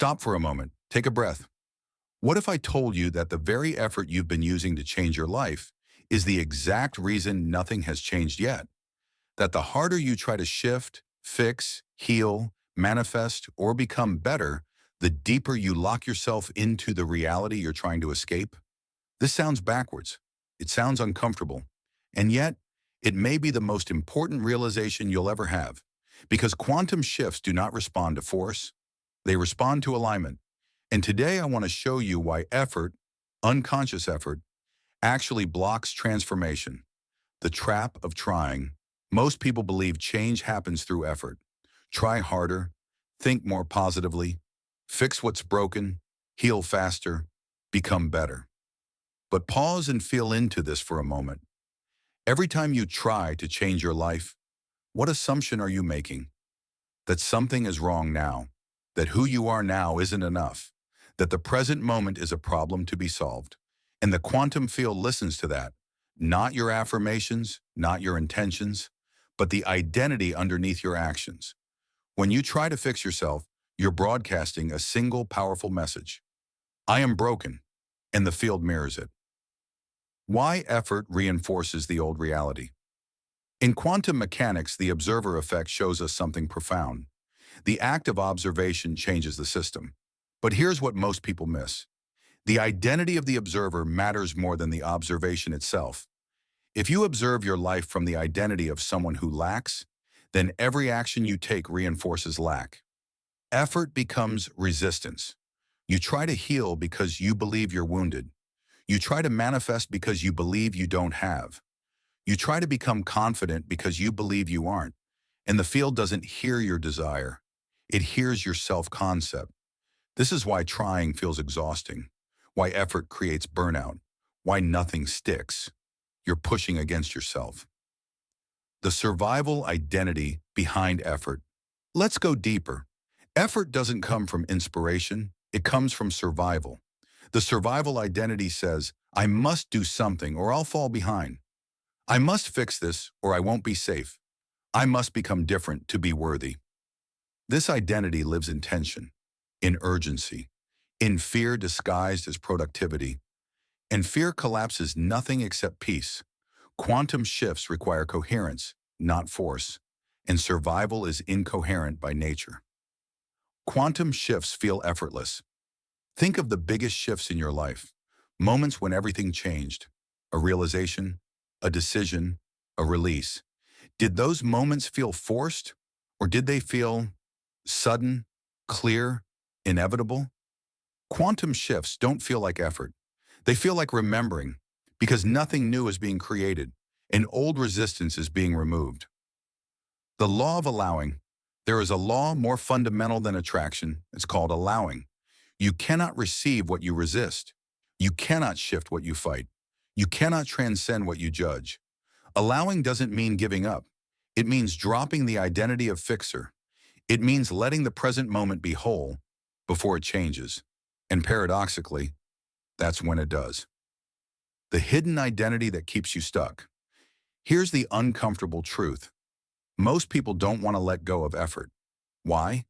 Stop for a moment. Take a breath. What if I told you that the very effort you've been using to change your life is the exact reason nothing has changed yet? That the harder you try to shift, fix, heal, manifest, or become better, the deeper you lock yourself into the reality you're trying to escape? This sounds backwards. It sounds uncomfortable. And yet, it may be the most important realization you'll ever have. Because quantum shifts do not respond to force, they respond to alignment. And today I want to show you why effort, unconscious effort, actually blocks transformation. The trap of trying. Most people believe change happens through effort. Try harder, think more positively, fix what's broken, heal faster, become better. But pause and feel into this for a moment. Every time you try to change your life, what assumption are you making? That something is wrong now, that who you are now isn't enough, that the present moment is a problem to be solved. And the quantum field listens to that, not your affirmations, not your intentions, but the identity underneath your actions. When you try to fix yourself, you're broadcasting a single powerful message. I am broken, and the field mirrors it. Why effort reinforces the old reality? In quantum mechanics, the observer effect shows us something profound. The act of observation changes the system. But here's what most people miss. The identity of the observer matters more than the observation itself. If you observe your life from the identity of someone who lacks, then every action you take reinforces lack. Effort becomes resistance. You try to heal because you believe you're wounded. You try to manifest because you believe you don't have. You try to become confident because you believe you aren't. And the field doesn't hear your desire. It hears your self-concept. This is why trying feels exhausting, why effort creates burnout, why nothing sticks. You're pushing against yourself. The survival identity behind effort. Let's go deeper. Effort doesn't come from inspiration. It comes from survival. The survival identity says, I must do something or I'll fall behind. I must fix this or I won't be safe. I must become different to be worthy. This identity lives in tension, in urgency, in fear disguised as productivity. And fear collapses nothing except peace. Quantum shifts require coherence, not force. And survival is incoherent by nature. Quantum shifts feel effortless. Think of the biggest shifts in your life, moments when everything changed, a realization, a decision, a release. Did those moments feel forced, or did they feel sudden, clear, inevitable? Quantum shifts don't feel like effort. They feel like remembering, because nothing new is being created, and old resistance is being removed. The law of allowing. There is a law more fundamental than attraction. It's called allowing. You cannot receive what you resist. You cannot shift what you fight. You cannot transcend what you judge. Allowing doesn't mean giving up. It means dropping the identity of fixer. It means letting the present moment be whole before it changes. And paradoxically, that's when it does. The hidden identity that keeps you stuck. Here's the uncomfortable truth. Most people don't want to let go of effort. Why?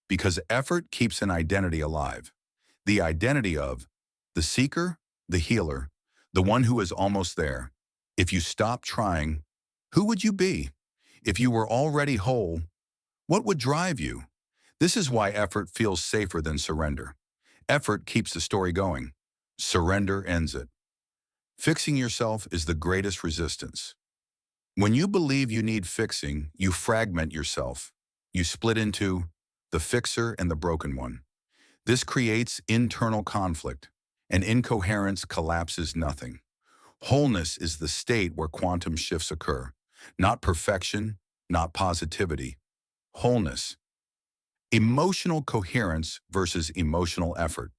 Because effort keeps an identity alive. The identity of the seeker, the healer, the one who is almost there. If you stop trying, who would you be? If you were already whole, what would drive you? This is why effort feels safer than surrender. Effort keeps the story going. Surrender ends it. Fixing yourself is the greatest resistance. When you believe you need fixing, you fragment yourself. You split into the fixer and the broken one. This creates internal conflict, and incoherence collapses nothing. Wholeness is the state where quantum shifts occur, not perfection, not positivity. Wholeness. Emotional coherence versus emotional effort.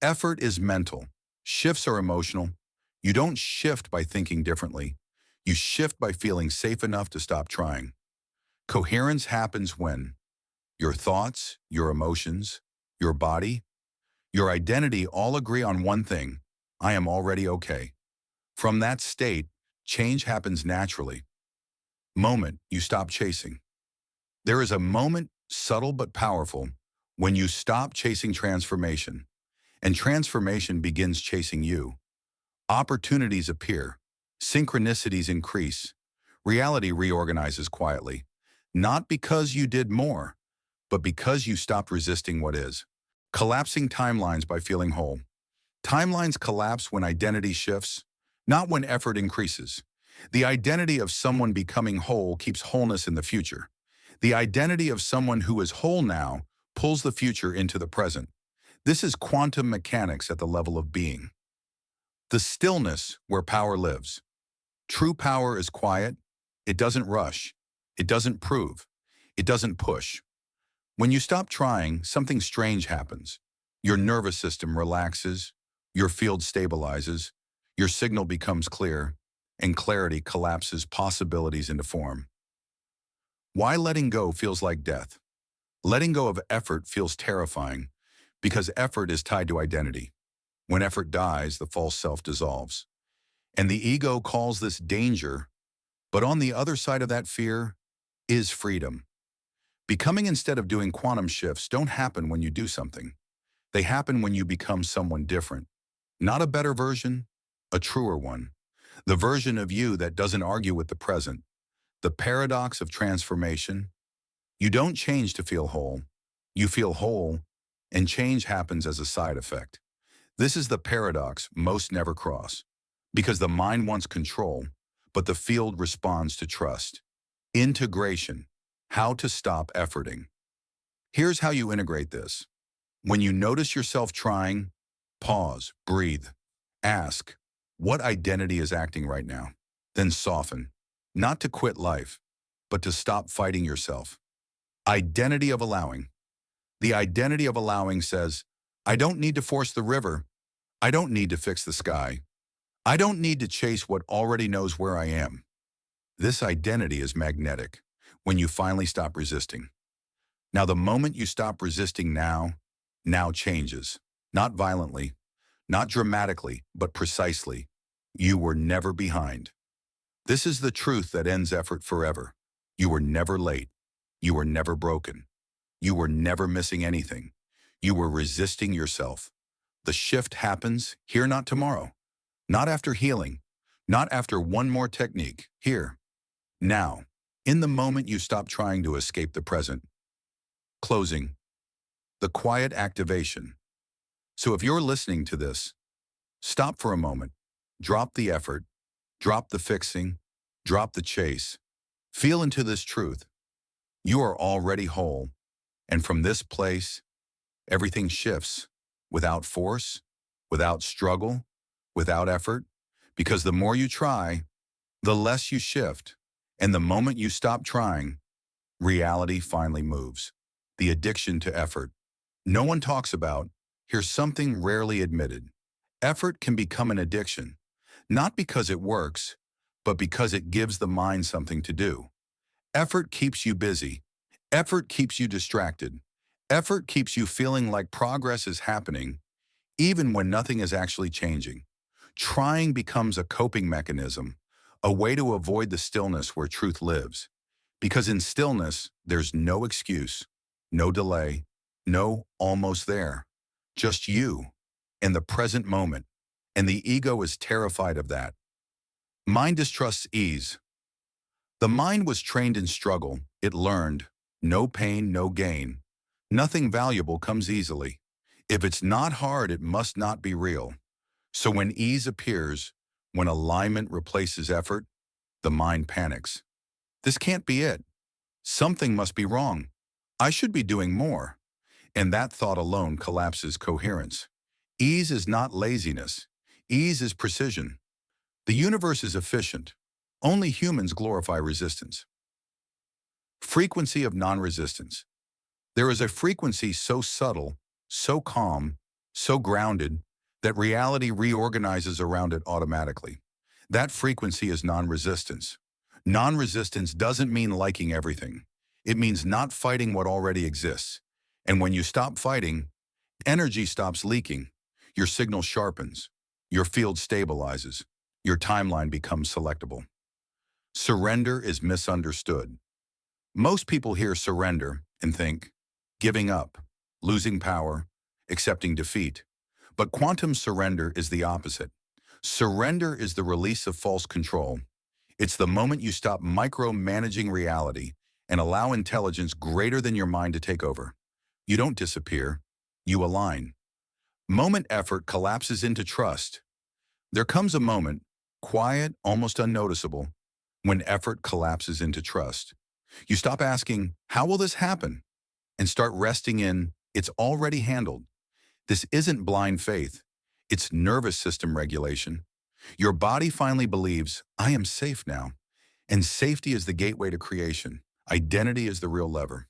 Effort is mental. Shifts are emotional. You don't shift by thinking differently. You shift by feeling safe enough to stop trying. Coherence happens when your thoughts, your emotions, your body, your identity all agree on one thing: I am already okay. From that state, change happens naturally. Moment you stop chasing. There is a moment, subtle but powerful, When you stop chasing transformation, and transformation begins chasing you, opportunities appear, synchronicities increase, reality reorganizes quietly, not because you did more, but because you stopped resisting what is. Collapsing timelines by feeling whole. Timelines collapse when identity shifts, not when effort increases. The identity of someone becoming whole keeps wholeness in the future. The identity of someone who is whole now pulls the future into the present. This is quantum mechanics at the level of being. The stillness where power lives. True power is quiet. It doesn't rush. It doesn't prove. It doesn't push. When you stop trying, something strange happens. Your nervous system relaxes, your field stabilizes, your signal becomes clear, and clarity collapses possibilities into form. Why letting go feels like death? Letting go of effort feels terrifying because effort is tied to identity. When effort dies, the false self dissolves. And the ego calls this danger, but on the other side of that fear is freedom. Becoming instead of doing quantum shifts don't happen when you do something. They happen when you become someone different. Not a better version, a truer one. The version of you that doesn't argue with the present. The paradox of transformation. You don't change to feel whole. You feel whole, and change happens as a side effect. This is the paradox most never cross. Because the mind wants control, but the field responds to trust. Integration. How to stop efforting. Here's how you integrate this. When you notice yourself trying, pause, breathe, ask, what identity is acting right now? Then soften. Not to quit life, but to stop fighting yourself. Identity of allowing. The identity of allowing says, I don't need to force the river. I don't need to fix the sky. I don't need to chase what already knows where I am. This identity is magnetic when you finally stop resisting. Now, the moment you stop resisting now changes. Not violently, not dramatically, but precisely. You were never behind. This is the truth that ends effort forever. You were never late. You were never broken. You were never missing anything. You were resisting yourself. The shift happens here, not tomorrow. Not after healing. Not after one more technique. Here. Now. In the moment you stop trying to escape the present. Closing. The quiet activation. So if you're listening to this, stop for a moment. Drop the effort. Drop the fixing. Drop the chase. Feel into this truth. You are already whole. And from this place, everything shifts. Without force, without struggle, without effort. Because the more you try, the less you shift. And the moment you stop trying, reality finally moves. The addiction to effort. No one talks about, here's something rarely admitted. Effort can become an addiction, not because it works, but because it gives the mind something to do. Effort keeps you busy. Effort keeps you distracted. Effort keeps you feeling like progress is happening, even when nothing is actually changing. Trying becomes a coping mechanism, a way to avoid the stillness where truth lives. Because in stillness, there's no excuse, no delay, no almost there. Just you and the present moment. And the ego is terrified of that. Mind distrusts ease. The mind was trained in struggle. It learned, no pain, no gain. Nothing valuable comes easily. If it's not hard, it must not be real. So when ease appears, when alignment replaces effort, the mind panics. This can't be it. Something must be wrong. I should be doing more. And that thought alone collapses coherence. Ease is not laziness. Ease is precision. The universe is efficient. Only humans glorify resistance. Frequency of non-resistance. There is a frequency so subtle, so calm, so grounded, that reality reorganizes around it automatically. That frequency is non-resistance. Non-resistance doesn't mean liking everything. It means not fighting what already exists. And when you stop fighting, energy stops leaking. Your signal sharpens. Your field stabilizes. Your timeline becomes selectable. Surrender is misunderstood. Most people hear surrender and think, giving up. losing power, accepting defeat. But quantum surrender is the opposite. Surrender is the release of false control. It's the moment you stop micromanaging reality and allow intelligence greater than your mind to take over. You don't disappear, you align. Moment effort collapses into trust. There comes a moment, quiet, almost unnoticeable, when effort collapses into trust. You stop asking, how will this happen? And start resting in, it's already handled. This isn't blind faith. It's nervous system regulation. Your body finally believes, I am safe now. And safety is the gateway to creation. Identity is the real lever.